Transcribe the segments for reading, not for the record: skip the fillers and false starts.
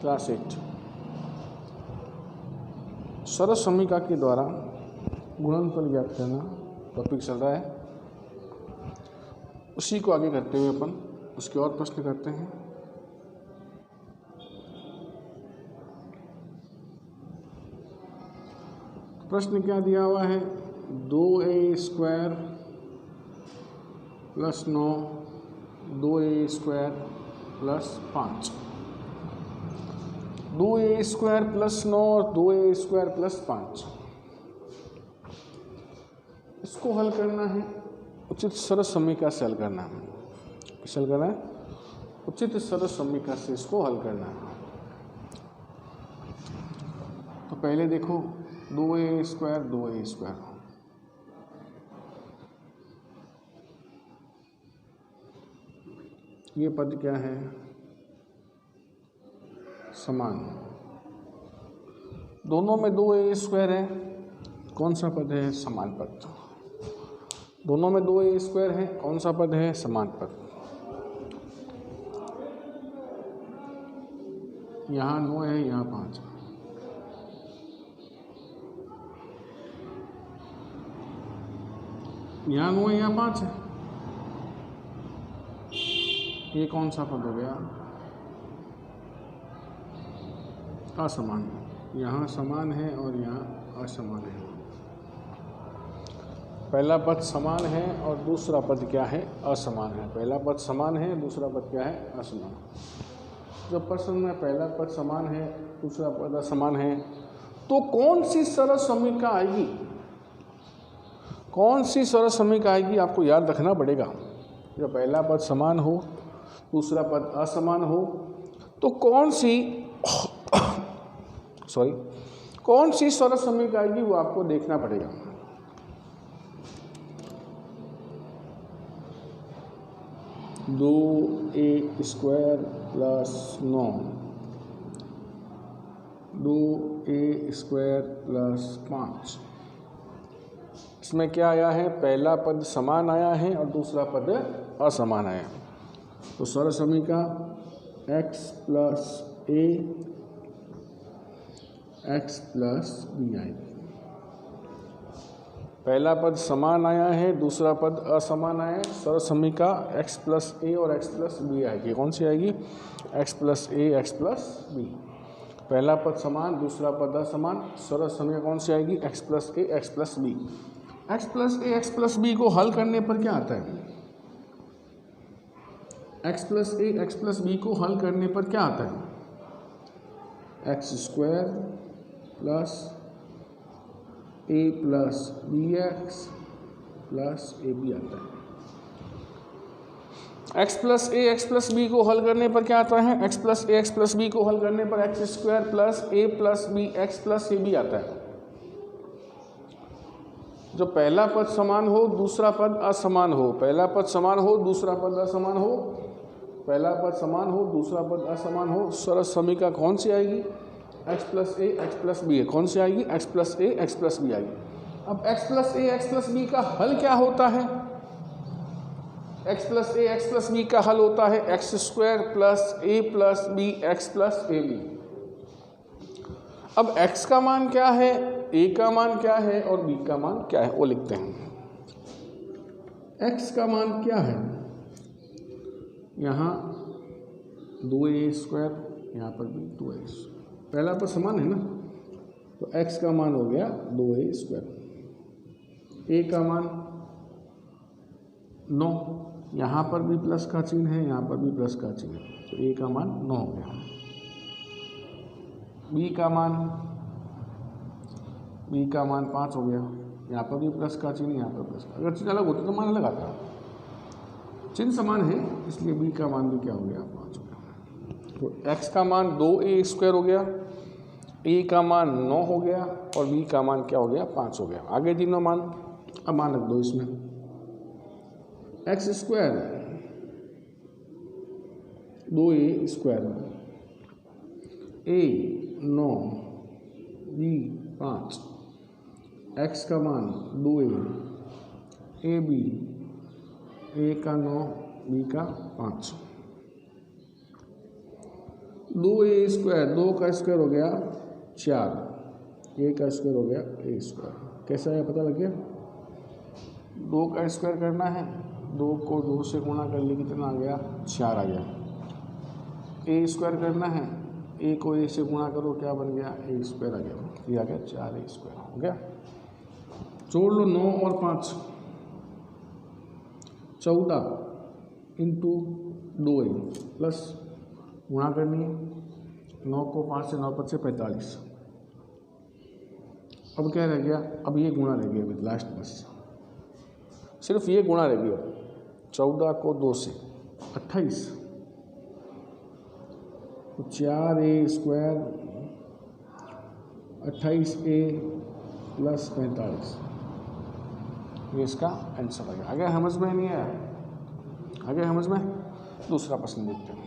Class 8 सरल समीकरण के द्वारा गुणनफल ज्ञात करना टॉपिक चल रहा है। उसी को आगे करते हुए अपन उसके और प्रश्न करते हैं। प्रश्न क्या दिया हुआ है? 2a² + 9 2a² + 5 2a² + 9 और 2a² + 5 इसको हल करना है। उचित सरल समीकरण से हल करना है। किस हल करना है? उचित सरल समीकरण से इसको हल करना है। तो पहले देखो 2a² 2a², ये पद क्या है? समान। दोनों में 2a² है। कौन सा पद है? समान पद। दोनों में 2a² है। कौन सा पद है? समान पद। यहाँ 9 है, यहाँ 5 है। यहाँ 9 है, यहाँ 5 है। ये कौन सा पद हो गया? असमान। यहाँ समान है और यहाँ असमान है। पहला पद समान है और दूसरा पद क्या है? असमान है। पहला पद समान है, दूसरा पद क्या है? असमान। जब प्रश्न में पहला पद समान है, दूसरा पद असमान है, तो कौन सी सरल समीकरण आएगी? कौन सी सरल समीकरण आएगी? आपको याद रखना पड़ेगा। जब पहला पद समान हो, दूसरा पद असमान हो, तो कौन सी सरल समीकरण आएगी वो आपको देखना पड़ेगा। दो a² + 9 2a² + 5 इसमें क्या आया है? पहला पद समान आया है और दूसरा पद असमान आया है। तो सरल समीकरण x + a x + b आएगी। पहला पद समान आया है, दूसरा पद असमान आया है। सरल समीकरण x + a और x + b आएगी। कौन सी आएगी? x + a x + b। पहला पद समान, दूसरा पद असमान। सरल समीकरण कौन सी आएगी? x + a x + b। x + a x + b को हल करने पर क्या आता है? x + a x + b को हल करने पर क्या आता है? x² + a + bx + ab आता है। x + a x + b को हल करने पर क्या आता है? x + a x + b को हल करने पर x² + a + bx + ab आता है। जो पहला पद समान हो, दूसरा पद असमान हो, पहला पद समान हो, दूसरा पद असमान हो, पहला पद समान हो, दूसरा पद असमान हो, सरल समीकरण कौन सी आएगी? x + a x + b है। कौन सी आएगी? x + a x + b आएगी। अब x + a x + b का हल क्या होता है? x + a x + b का हल होता है x² + a + b x + ab। अब x का मान क्या है, a का मान क्या है और b का मान क्या है वो लिखते हैं। x का मान क्या है? यहाँ 2a², यहाँ पर भी 2a²। पहला पर समान है ना, तो x का मान हो गया 2a²। a का मान 9, यहाँ पर भी प्लस का चिन्ह है, यहाँ पर भी प्लस का चिन्ह है, तो a का मान 9 हो गया। b का मान 5 हो गया, यहाँ पर भी प्लस का चिन्ह, यहाँ पर प्लस का। अगर चिन्ह अलग होता तो मान अलग आता। चिन्ह समान है इसलिए b का मान भी क्या हो गया? 5 हो गया। तो x का मान 2a² हो गया, a का मान 9 हो गया और b का मान क्या हो गया? 5 हो गया। आगे तीनों मान अब मान रख दो इसमें। x² 2a², a 9, b 5, x का मान 2a, ab a का 9, b का 5। 2a², 2 का स्क्वायर हो गया 4, a का स्क्वायर हो गया a²। कैसा है पता लग गया? 2 का स्क्वायर करना है, 2 को 2 से गुणा कर लिए कितना आ गया? 4 आ गया। a² करना है, a को a से गुणा करो, क्या बन गया? a² आ गया। ये आ गया 4a² हो गया। जोड़ लो 9 और 5, 14 इंटू 2a प्लस गुणा करनी है, 9 को 5 से 9 5 से 45। अब क्या रह गया? अब ये गुणा रह गया, लास्ट बस सिर्फ ये गुणा रह गया। 14 को 2 से 28, तो 4a² 28a प्लस 45, ये इसका आंसर आ गया। आगे समझ में नहीं आया? आगे समझ में? दूसरा प्रश्न देखते हैं।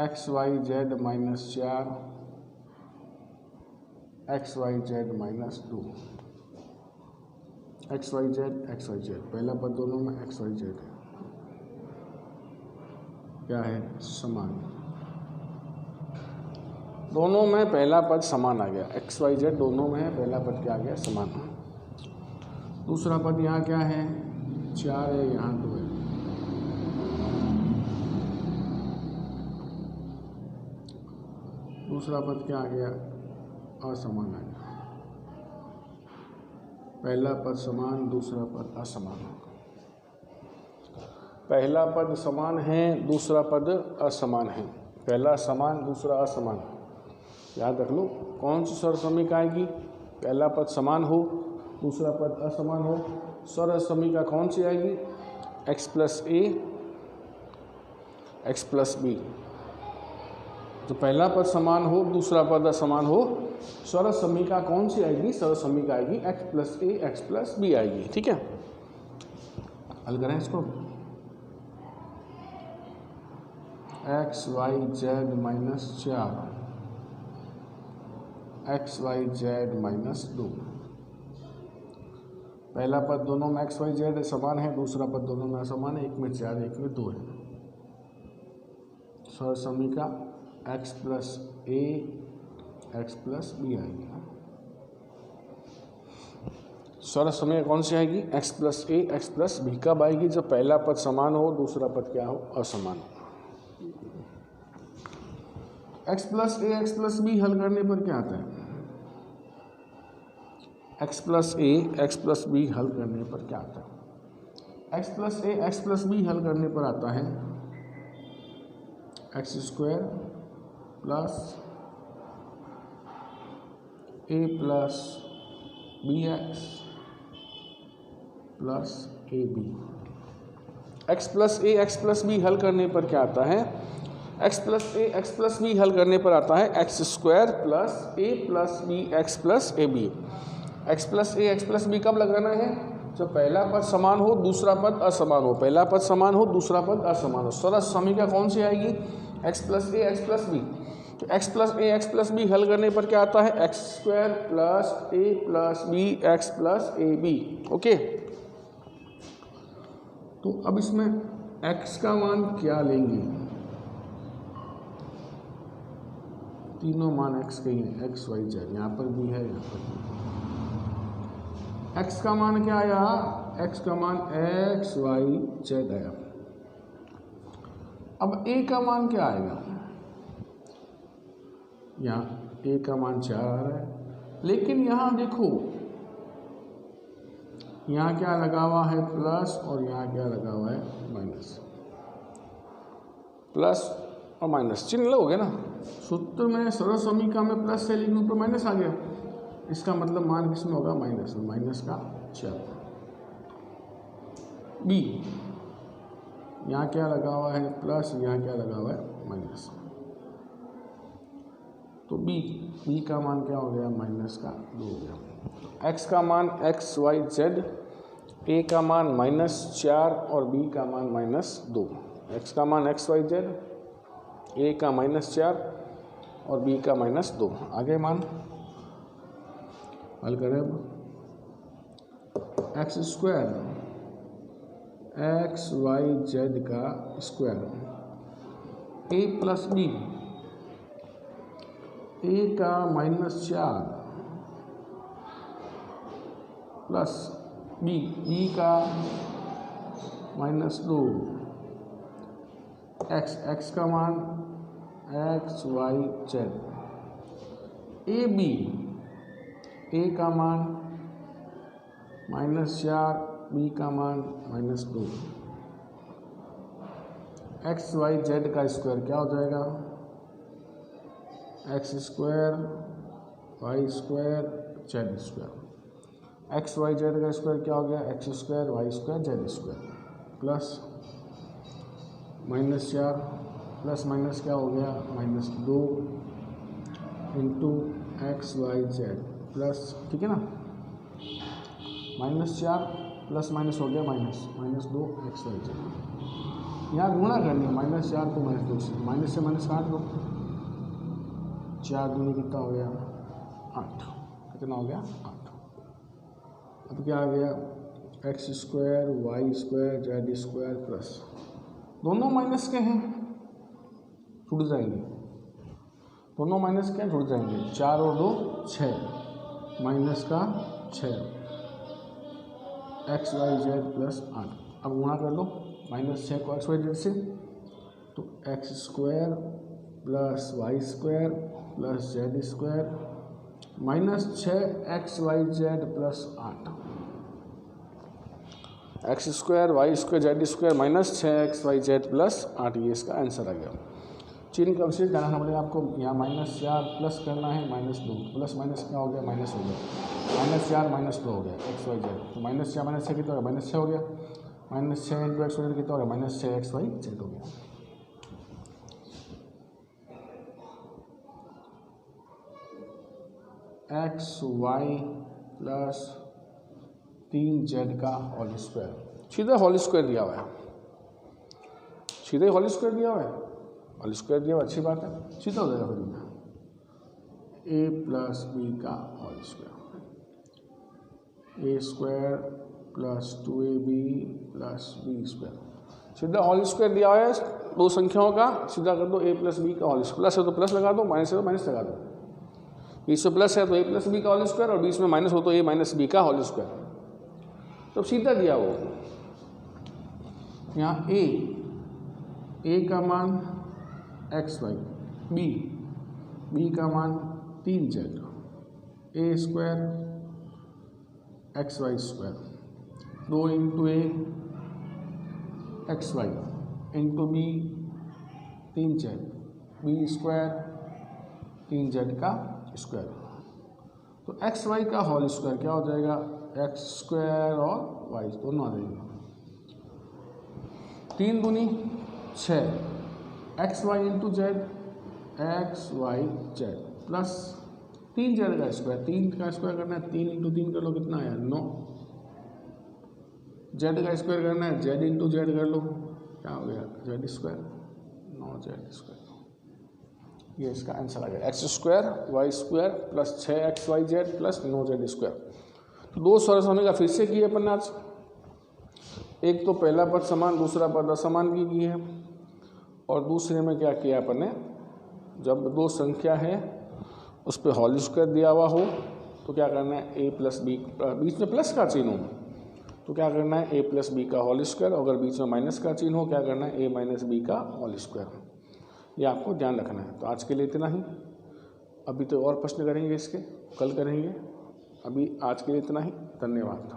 XYZ minus 4 XYZ minus 2, XYZ पहला पद दोनों में XYZ है, क्या है? समान। दोनों में पहला पद समान आ गया, XYZ दोनों में है, पहला पद क्या आ गया? समान। दूसरा पद यहाँ क्या है? 4 है, यहाँ 2 है। दूसरा पद क्या आ गया? असमान आ गया। पहला पद समान, दूसरा पद असमान होगा। पहला पद समान है, दूसरा पद असमान है। पहला समान, दूसरा असमान। याद रख लो, कौन सी स्वर समीका आएगी? पहला पद समान हो, दूसरा पद असमान हो। स्वर समीका कौन सी आएगी? x + a x + b। तो पहला पद समान हो, दूसरा पद असमान हो, स्वर समीका कौन सी आएगी? स्वर समीका आएगी x + a x + b आएगी। ठीक है, हल करें इसको। XYZ minus 4 XYZ minus 2। पहला पद दोनों में XYZ समान है, दूसरा पद दोनों में असमान है, एक में 4 एक में 2 है। स्वर समीका x + a x + b आएगी। स्वर समीका कौन सी आएगी? x + a x + b कब आएगी? जब पहला पद समान हो, दूसरा पद क्या हो? असमान हो। x + a x + b हल करने पर क्या आता है? x + a x + b हल करने पर क्या आता है? x + a x + b हल करने पर आता है x² + a + bx + ab। x + a x + b हल करने पर क्या आता है? x + a x + b हल करने पर आता है x² + a + bx + ab। x + a x + b कब लगाना है? जब पहला पद समान हो, दूसरा पद असमान हो। पहला पद समान हो, दूसरा पद असमान हो। स्वर समीका कौन सी आएगी? x + a x + b। तो x + a x + b हल करने पर क्या आता है? x² + a + bx + ab। Okay, तो अब इसमें x का मान क्या लेंगे? तीनों मान x के ही हैं, x y z, यहाँ पर भी है, यहाँ पर भी। x का मान क्या आया? x का मान x y z आया। अब a का मान क्या आएगा? यहाँ a का मान 4 आ रहा है, लेकिन यहाँ देखो, यहाँ क्या लगा हुआ है? प्लस, और यहाँ क्या लगा हुआ है? माइनस। प्लस और माइनस चिन्ह लोगे ना, सूत्र में सर्व समीका में प्लस है, लेकिन ऊपर माइनस आ गया। इसका मतलब मान किसमें होगा? माइनस में। माइनस का 4। बी, यहाँ क्या लगा हुआ है? प्लस, यहाँ क्या लगा हुआ है? माइनस। तो बी का मान क्या हो गया? माइनस का 2 हो गया। एक्स का मान एक्स वाई जेड, ए का मान -4 और बी का मान -2। एक्स का मान एक्स वाई जेड, ए का -4 और बी का -2। आगे मान हल करें। अब x² एक्स वाई जेड का square, A plus B, a का -4 प्लस बी, बी का -2, एक्स का मान x Y z, a b, a का मान -4, बी का मान -2, एक्स वाई जेड का स्क्वायर क्या हो जाएगा, x square Y square Z square, x Y z का स्क्वायर क्या हो गया, x square Y square Z square, plus -4 plus minus क्या हो गया, -2 into x Y Z plus, ठीक है ना, -4 प्लस माइनस हो गया -2 एक्स वाई जेड, यहाँ गुणा करनी है, -4 को -2 से, माइनस से माइनस काट दो, 4 दूनी कितना हो गया 8, कितना हो गया 8। अब क्या आ गया, x square Y square Z square plus, दोनों माइनस के हैं, छूट जाएंगे, दोनों माइनस के हैं, छूट जाएंगे, 4 और 2 6, माइनस का 6, एक्स वाई जेड प्लस 8। अब गुणा कर लो -6 को एक्स वाई जेड से, तो X square plus Y square plus Z square -6 X Y Z plus 8, X square Y square Z square -6 X Y Z plus 8, ये इसका आंसर आ गया। चिन्ह का विशेष ध्यान रखना पड़ेगा आपको, यहाँ -4 प्लस करना है -2, प्लस माइनस क्या हो गया माइनस हो गया, -4 -2 हो गया एक्स वाई जेड, तो -4 -6 कितना हो गया -6 हो गया, -6 इंटू एक्स वाई जेड कितना हो गया -6 एक्स वाई जेड हो गया। एक्स वाई प्लस 3 जेड का होल स्क्वायर, सीधा होल स्क्वायर दिया हुआ है, सीधे होल स्क्वायर दिया हुआ है, होल स्क्वायर दिया हुआ, अच्छी बात है, सीधा हो जाएगा फिर ए प्लस बी का whole square, a square plus 2ab plus b square, सीधा होल स्क्वायर दिया हुआ है दो संख्याओं का, सीधा कर दो, ए प्लस बी का होल स्क्वायर, प्लस है तो प्लस लगा दो, माइनस है तो माइनस लगा दो, बीच में प्लस है तो ए प्लस बी का होल स्क्वायर, और बीच में माइनस हो तो ए माइनस बी का होल स्क्वायर, तो सीधा दिया वो, यहाँ ए का मान एक्स वाई, बी का मान 3 z, a square x y square, 2 into a x Y into b 3 z, b square 3 Z का स्क्वायर, तो एक्स वाई का होल स्क्वायर क्या हो जाएगा, एक्स स्क्वायर और वाई दोनों आ जाएंगे, 3 दूनी 6 X Y into Z X Y Z plus 3 Z का स्क्वायर, 3 का स्क्वायर करना है, 3 इंटू 3 कर लो कितना आया 9, जेड का स्क्वायर करना है, जेड इंटू जेड कर लो क्या हो गया जेड स्क्वायर 9 जेड स्क्वायर, ये इसका आंसर आ गया, x square Y square plus 6 X Y Z plus 9 Z square. तो दो सरल समीकरण फिर से किए अपन आज, एक तो पहला पद समान दूसरा पद असमान की है, और दूसरे में क्या किया अपन ने, जब दो संख्या है उस पर होल स्क्वायर दिया हुआ हो तो क्या करना है ए प्लस बी, बीच में प्लस का चिन्ह हो तो क्या करना है ए प्लस बी का होल स्क्वायर, अगर बीच में माइनस का चिन्ह हो क्या करना है ए माइनस बी का होल स्क्वायर, ये आपको ध्यान रखना है। तो आज के लिए इतना ही, अभी तो और प्रश्न करेंगे इसके, कल करेंगे, अभी आज के लिए इतना ही, धन्यवाद।